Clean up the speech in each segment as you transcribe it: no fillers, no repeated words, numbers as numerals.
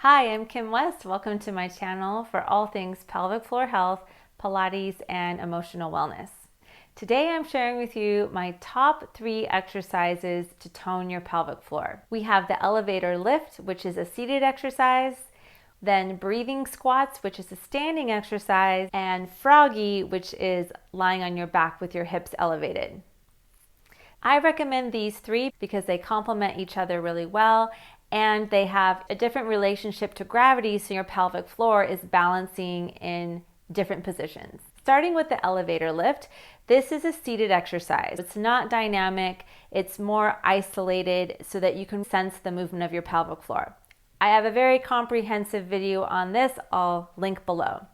Hi, I'm Kim West. Welcome to my channel for all things pelvic floor health, Pilates, and emotional wellness. Today I'm sharing with you my top 3 exercises to tone your pelvic floor. We have the elevator lift, which is a seated exercise, then breathing squats, which is a standing exercise, and froggy, which is lying on your back with your hips elevated. I recommend these 3 because they complement each other really well and they have a different relationship to gravity, so your pelvic floor is balancing in different positions. Starting with the elevator lift, this is a seated exercise. It's not dynamic, it's more isolated so that you can sense the movement of your pelvic floor. I have a very comprehensive video on this, I'll link below.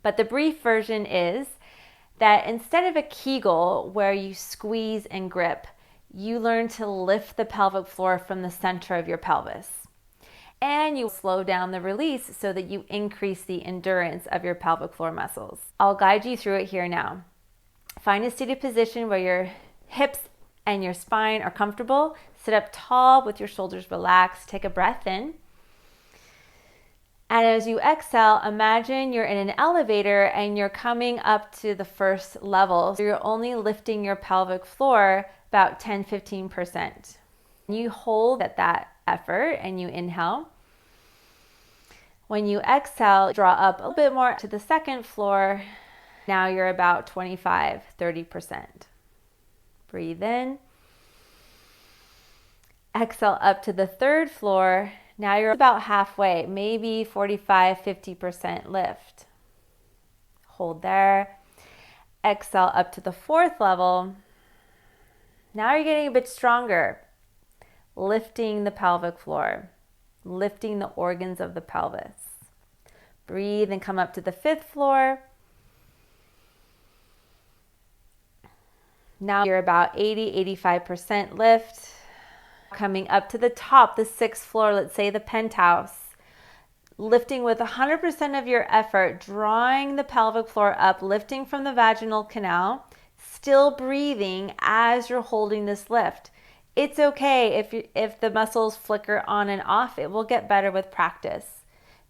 But the brief version is that instead of a Kegel where you squeeze and grip, you learn to lift the pelvic floor from the center of your pelvis. And you slow down the release so that you increase the endurance of your pelvic floor muscles. I'll guide you through it here now. Find a seated position where your hips and your spine are comfortable. Sit up tall with your shoulders relaxed. Take a breath in. And as you exhale, imagine you're in an elevator and you're coming up to the first level. So you're only lifting your pelvic floor about 10-15%. You hold at that effort and you inhale. When you exhale, draw up a little bit more to the second floor. Now you're about 25-30%. Breathe in. Exhale up to the third floor. Now you're about halfway, maybe 45-50% lift. Hold there. Exhale up to the fourth level. Now you're getting a bit stronger. Lifting the pelvic floor, lifting the organs of the pelvis. Breathe and come up to the fifth floor. Now you're about 80-85% lift. Coming up to the top, the sixth floor, let's say the penthouse. Lifting with 100% of your effort, drawing the pelvic floor up, lifting from the vaginal canal, still breathing as you're holding this lift. It's okay if the muscles flicker on and off, it will get better with practice.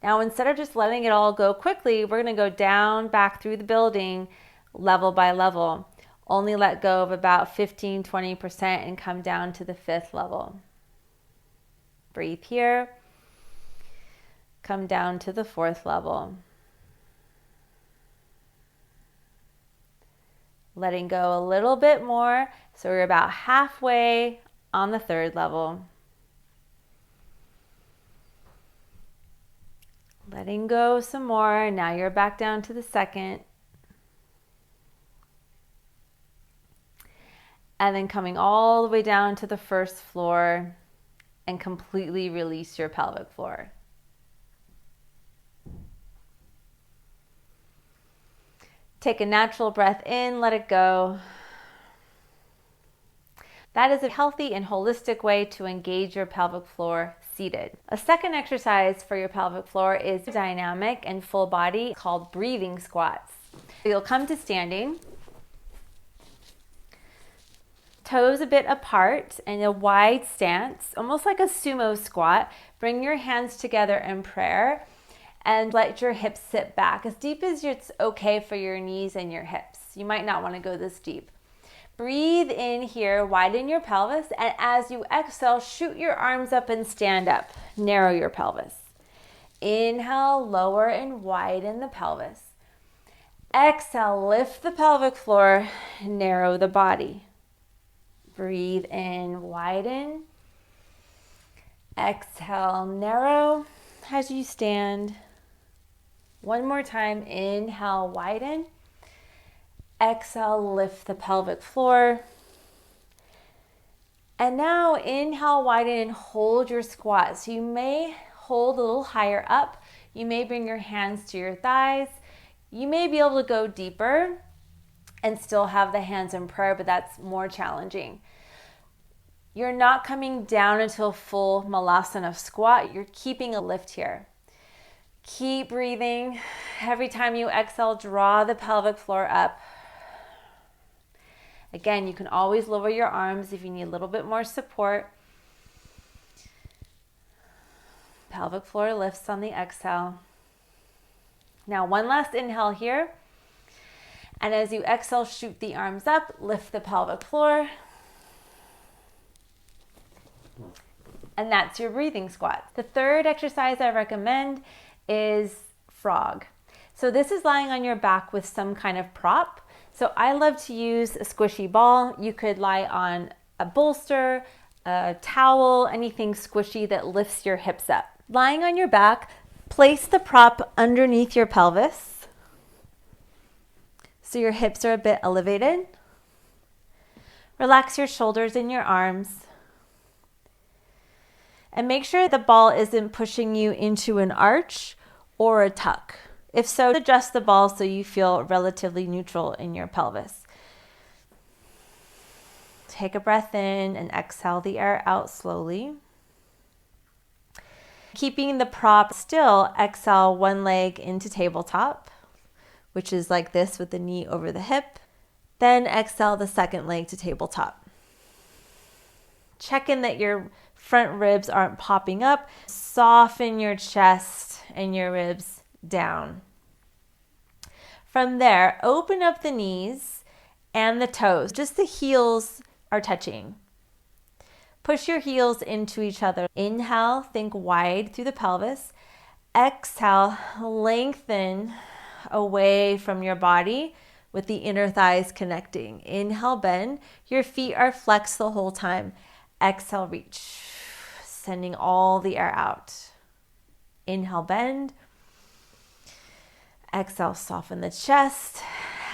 Now, instead of just letting it all go quickly, we're going to go down, back through the building, level by level. Only let go of about 15-20% and come down to the fifth level. Breathe here. Come down to the fourth level. Letting go a little bit more. So we're about halfway on the third level. Letting go some more. Now you're back down to the second. And then coming all the way down to the first floor and completely release your pelvic floor. Take a natural breath in, let it go. That is a healthy and holistic way to engage your pelvic floor seated. A second exercise for your pelvic floor is dynamic and full body called breathing squats. You'll come to standing. Toes a bit apart in a wide stance, almost like a sumo squat. Bring your hands together in prayer and let your hips sit back as deep as it's okay for your knees and your hips. You might not want to go this deep. Breathe in here, widen your pelvis, and as you exhale, shoot your arms up and stand up. Narrow your pelvis. Inhale, lower and widen the pelvis. Exhale, lift the pelvic floor, narrow the body. Breathe in, widen. Exhale, narrow as you stand. One more time, inhale, widen. Exhale, lift the pelvic floor. And now inhale, widen, and hold your squat. So you may hold a little higher up. You may bring your hands to your thighs. You may be able to go deeper and still have the hands in prayer, but that's more challenging. You're not coming down into a full malasana squat. You're keeping a lift here. Keep breathing. Every time you exhale, draw the pelvic floor up. Again, you can always lower your arms if you need a little bit more support. Pelvic floor lifts on the exhale. Now one last inhale here. And as you exhale, shoot the arms up, lift the pelvic floor. And that's your breathing squat. The third exercise I recommend is frog. So this is lying on your back with some kind of prop. So I love to use a squishy ball. You could lie on a bolster, a towel, anything squishy that lifts your hips up. Lying on your back, place the prop underneath your pelvis so your hips are a bit elevated. Relax your shoulders and your arms. And make sure the ball isn't pushing you into an arch or a tuck. If so, adjust the ball so you feel relatively neutral in your pelvis. Take a breath in and exhale the air out slowly. Keeping the prop still, exhale one leg into tabletop, which is like this with the knee over the hip. Then exhale the second leg to tabletop. Check in that your front ribs aren't popping up. Soften your chest and your ribs down. From there, open up the knees and the toes. Just the heels are touching. Push your heels into each other. Inhale, think wide through the pelvis. Exhale, lengthen away from your body with the inner thighs connecting. Inhale, bend. Your feet are flexed the whole time. Exhale, reach. Sending all the air out. Inhale, bend. Exhale, soften the chest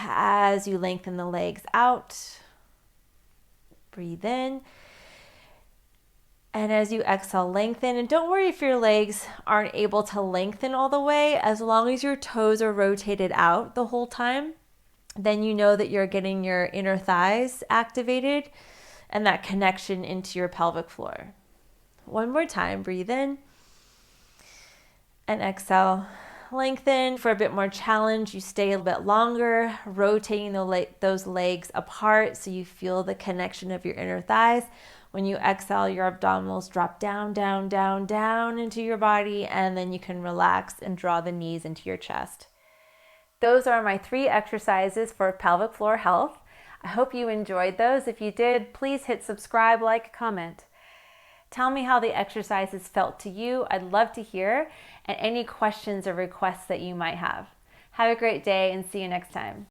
as you lengthen the legs out. Breathe in. And as you exhale, lengthen. And don't worry if your legs aren't able to lengthen all the way. As long as your toes are rotated out the whole time, then you know that you're getting your inner thighs activated and that connection into your pelvic floor. One more time, breathe in and exhale. Lengthen. For a bit more challenge, you stay a little bit longer, rotating those legs apart so you feel the connection of your inner thighs. When you exhale, your abdominals drop down, down, down, down into your body, and then you can relax and draw the knees into your chest. Those are my 3 exercises for pelvic floor health. I hope you enjoyed those. If you did, please hit subscribe, like, comment. Tell me how the exercises felt to you. I'd love to hear, and any questions or requests that you might have. Have a great day and see you next time.